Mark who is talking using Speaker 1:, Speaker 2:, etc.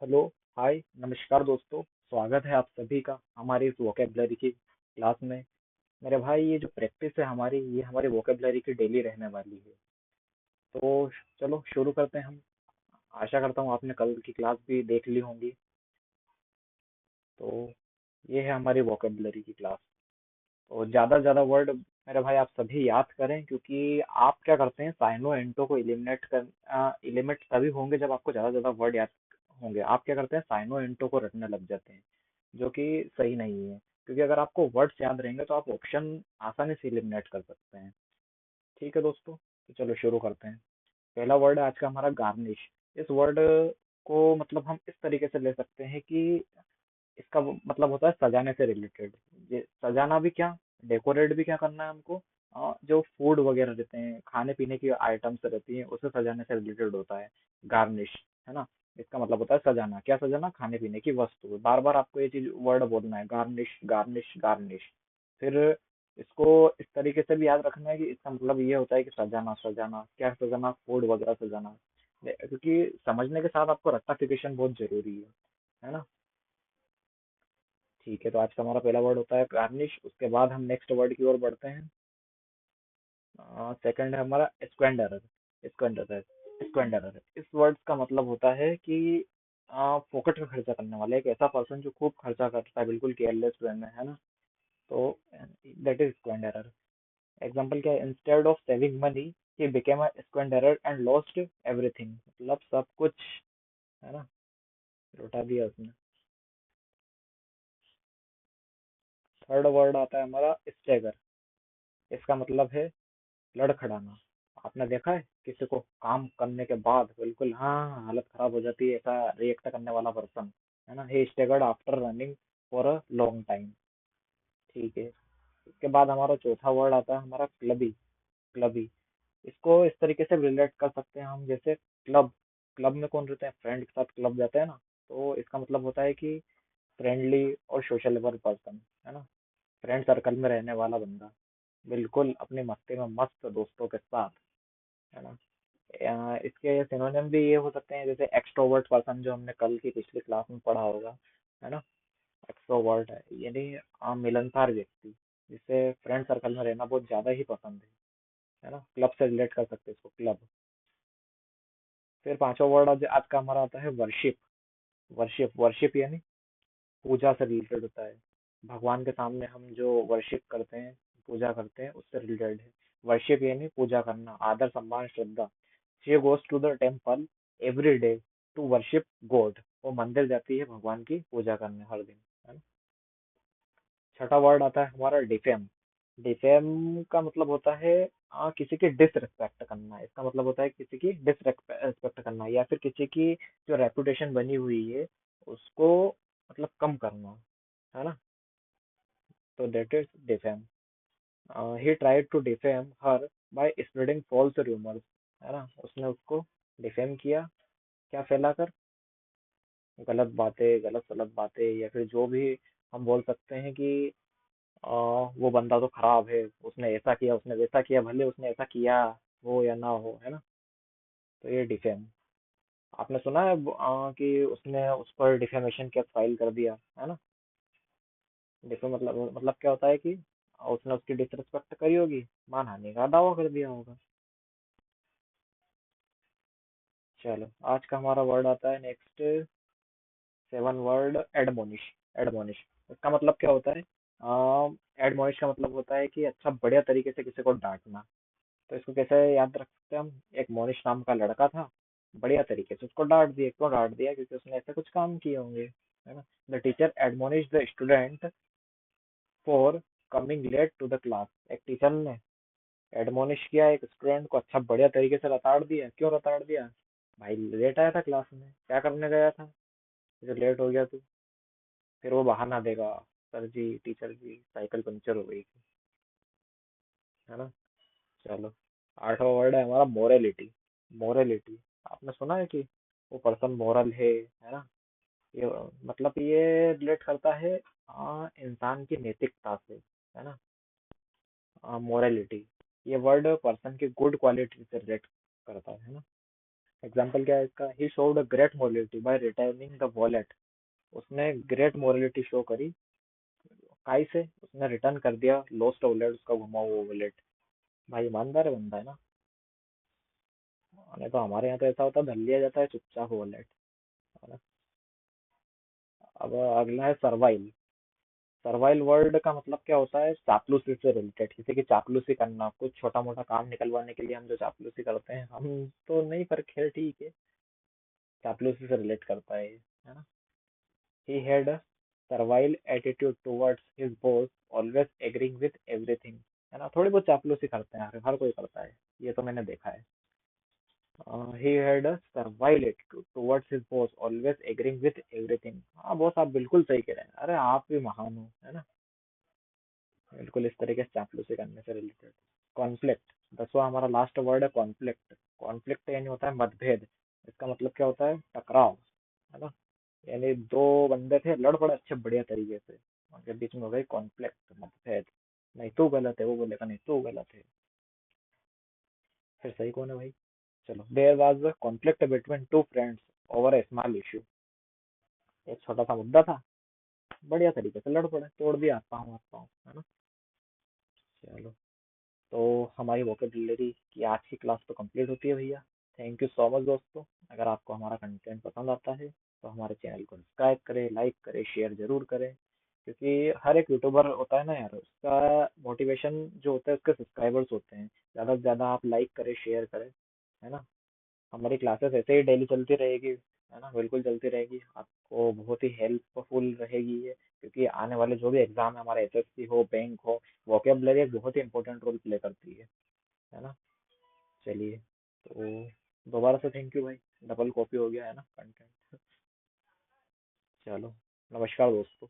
Speaker 1: Hello. हाय, नमस्कार दोस्तों। स्वागत है आप सभी का हमारी इस वोकेबलरी की क्लास में। मेरे भाई, ये जो प्रैक्टिस है हमारी, ये हमारी वोकेबलरी की डेली रहने वाली है। तो चलो शुरू करते हैं हम। आशा करता हूँ आपने कल की क्लास भी देख ली होंगी। तो ये है हमारी वोकेबलरी की क्लास। तो ज़्यादा से ज़्यादा वर्ड मेरे भाई आप सभी याद करें, क्योंकि आप क्या करते हैं, साइनो एंटो को एलिमिनेट तभी होंगे जब आपको ज़्यादा से ज़्यादा वर्ड याद होंगे। आप क्या करते हैं, साइनो एंटो को रटने लग जाते हैं, जो कि सही नहीं है। क्योंकि अगर आपको वर्ड्स याद रहेंगे तो आप ऑप्शन आसानी से एलिमिनेट कर सकते हैं। ठीक है दोस्तों, तो चलो शुरू करते हैं। पहला वर्ड है आज का हमारा, गार्निश। इस वर्ड को मतलब हम इस तरीके से ले सकते हैं कि इसका मतलब होता है सजाने से रिलेटेड। ये सजाना भी क्या, डेकोरेट भी क्या करना है हमको। जो फूड वगैरह रहते हैं, खाने पीने की आइटम्स रहती हैं, उसे सजाने से रिलेटेड होता है गार्निश। है ना। इसका मतलब होता है सजाना। क्या सजाना, खाने पीने की वस्तु। बार बार आपको ये चीज वर्ड बोलना है, गार्निश गार्निश गार्निश। फिर इसको इस तरीके से भी याद रखना है कि इसका मतलब ये होता है कि सजाना सजाना, क्या सजाना, फूड वगैरह सजाना। क्योंकि समझने के साथ आपको रट्टाफिकेशन बहुत जरूरी है ना। ठीक है, तो आज का हमारा पहला वर्ड होता है गार्निश। उसके बाद हम नेक्स्ट वर्ड की ओर बढ़ते हैं। सेकंड है हमारा स्क्वेंडरर। स्क्वेंडरर। स्क्वेंडरर, इस वर्ड का मतलब होता है कि फोकट में खर्चा करने वाला, एक ऐसा पर्सन जो खूब खर्चा करता है, बिल्कुल केयरलेस वे में, है ना। तो दैट इज स्क्वेंडरर। एग्जाम्पल क्या है, instead of saving money he became a squanderer and lost everything. मतलब सब कुछ, है ना, लुटा दिया उसने। थर्ड वर्ड आता है हमारा स्टेगर। इसका मतलब है लड़खड़ाना। आपने देखा है किसी को काम करने के बाद बिल्कुल हाँ हालत खराब हो जाती है, ऐसा रिएक्ट करने वाला पर्सन, है ना। He staggered after running for a long time. ठीक है। इसके बाद हमारा चौथा वर्ड आता है हमारा क्लबी। क्लबी, इसको इस तरीके से रिलेट कर सकते हैं हम, जैसे क्लब। क्लब में कौन रहते हैं, फ्रेंड के साथ क्लब जाते हैं ना। तो इसका मतलब होता है कि फ्रेंडली और सोशलेबल पर्सन, है ना। फ्रेंड सर्कल में रहने वाला बंदा, बिल्कुल अपनी मस्ती में मस्त दोस्तों के साथ, है ना। इसके सिनोनिम भी ये हो सकते हैं, जैसे एक्सट्रोवर्ट पर्सन, जो हमने कल की पिछली क्लास में पढ़ा होगा, है ना। एक्सट्रोवर्ट है यानी मिलनसार व्यक्ति, जिससे फ्रेंड सर्कल में रहना बहुत ज्यादा ही पसंद है ना। क्लब से रिलेट कर सकते हैं इसको, क्लब। फिर पांचवा वर्ड आज का हमारा आता है वर्शिप। वर्शिप, वर्शिप यानी पूजा से रिलेटेड होता है। भगवान के सामने हम जो वर्शिप करते हैं, पूजा करते हैं, उससे रिलेटेड है। वर्शिप यानी पूजा करना, आदर सम्मान श्रद्धा। She goes to the temple every day to worship God. वो मंदिर जाती है भगवान की पूजा करने हर दिन, है ना। छठा वर्ड आता है हमारा डिफेम। डिफेम का मतलब होता है किसी की डिसरिस्पेक्ट करना। इसका मतलब होता है किसी की डिसरिस्पेक्ट करना, या फिर किसी की जो रेपुटेशन बनी हुई है उसको मतलब कम करना, है ना। तो that is defame. He tried to defame her by spreading false rumours. है ना, उसने उसको डिफेम किया, क्या फैलाकर, गलत बातें, गलत सलत बातें, या फिर जो भी हम बोल सकते हैं कि वो बंदा तो खराब है, उसने ऐसा किया, उसने वैसा किया, भले उसने ऐसा किया हो या ना हो, है ना। तो ये डिफेम। आपने सुना है कि उसने उस पर डिफेमेशन केस फाइल कर दिया, है ना। डिफेम मतलब क्या होता है कि उसने उसकी डिसरिस्पेक्ट करी होगी, मानहानि का दावा कर दिया होगा। चलो, आज का हमारा वर्ड आता है next, seven word, admonish. Admonish, इसका मतलब क्या होता है, एडमोनिश का मतलब होता है कि अच्छा बढ़िया तरीके से किसी को डांटना। तो इसको कैसे याद रख सकते हैं हम, एक मोनिश नाम का लड़का था, बढ़िया तरीके से उसको डांट दिया। क्यों डांट दिया, क्योंकि उसने ऐसे कुछ काम किए होंगे, है ना। The teacher admonish the student for coming late to the class. एक टीचर ने एडमोनिश किया एक स्टूडेंट को, अच्छा बढ़िया तरीके से रताड़ दिया। क्यों रताड़ दिया, भाई लेट आया था क्लास में, क्या करने गया था, जो लेट हो गया तू। फिर वो बहाना देगा, सर जी, टीचर जी, साइकिल पंचर हो गई थी, है ना। चलो, आठवां वर्ड है हमारा मोरालिटी। मोरालिटी, आपने सुना है कि वो पर्सन मोरल है ना। ये मतलब ये रिलेट करता है इंसान की नैतिकता से, है ना। मोरालिटी, ये वर्ड पर्सन की गुड क्वालिटी से रिलेट करता है ना। एग्जाम्पल क्या है इसका? He showed a great morality by returning the wallet. उसने ग्रेट मोरालिटी शो करी। काई से? उसने रिटर्न कर दिया लॉस्ट वॉलेट, उसका गुमा हुआ वॉलेट। भाई ईमानदार है बंदा, है ना? नहीं तो हमारे यहाँ तो ऐसा होता है, धर लिया जाता है चुपचाप वॉलेट, है ना? अब अगला है सर्वाइल। सर्वाइल वर्ड का मतलब क्या होता है? चापलूसी से रिलेटेड, किसी की चापलूसी करना, कुछ छोटा मोटा काम निकलवाने के लिए हम जो चापलूसी करते हैं, हम तो नहीं, पर खैर ठीक है, चापलूसी से रिलेट करता है ये, है ना? He had a servile attitude towards his boss, always agreeing with everything. है ना? थोड़ी बहुत चापलूसी करते हैं, हर कोई करता है, ये तो मैंने देखा है। He had a servile attitude towards his boss, always agreeing with everything. हाँ बॉस, आप बिल्कुल सही कह रहे हैं, अरे आप भी महान हो, है ना? बिल्कुल इस तरीके से चापलूसी करने से रिलेटेड। कॉन्फ्लिक्ट, 10वां हमारा लास्ट वर्ड है कॉन्फ्लिक्ट। कॉन्फ्लिक्ट यानी होता है मतभेद। इसका मतलब क्या होता है? टकराव, है ना? यानी दो बंदे थे, लड़ पड़े अच्छे बढ़िया तरीके से, उनके बीच में हो गई कॉन्फ्लिक्ट, मतभेद। नहीं तू गलत है, वो बोलेगा नहीं तू गलत है, फिर सही कौन है भाई? चलो, there was a conflict between two friends over a small issue. एक छोटा सा मुद्दा था, बढ़िया तरीके से लड़ पड़े, तोड़ दिया हाथ पाँव, है ना? चलो, तो हमारी वोकेबलरी की आज की क्लास तो कंप्लीट होती है भैया। थैंक यू सो मच दोस्तों। अगर आपको हमारा कंटेंट पसंद आता है तो हमारे चैनल को सब्सक्राइब करें, लाइक करें, शेयर जरूर करें, क्योंकि हर एक यूट्यूबर होता है ना यार, उसका मोटिवेशन जो होता है उसके सब्सक्राइबर्स होते हैं। ज़्यादा से ज़्यादा आप लाइक करें, शेयर करें, है ना? हमारी क्लासेस ऐसे ही डेली चलती रहेगी, है ना? बिल्कुल चलती रहेगी, आपको बहुत ही हेल्पफुल रहेगी ये, क्योंकि आने वाले जो भी एग्जाम है, हमारे एसएससी हो, बैंक हो, वोकेबलरी एक बहुत ही इंपॉर्टेंट रोल प्ले करती है ना? चलिए, तो दोबारा से थैंक यू भाई, डबल कॉपी हो गया है ना कंटेंट। चलो, नमस्कार दोस्तों।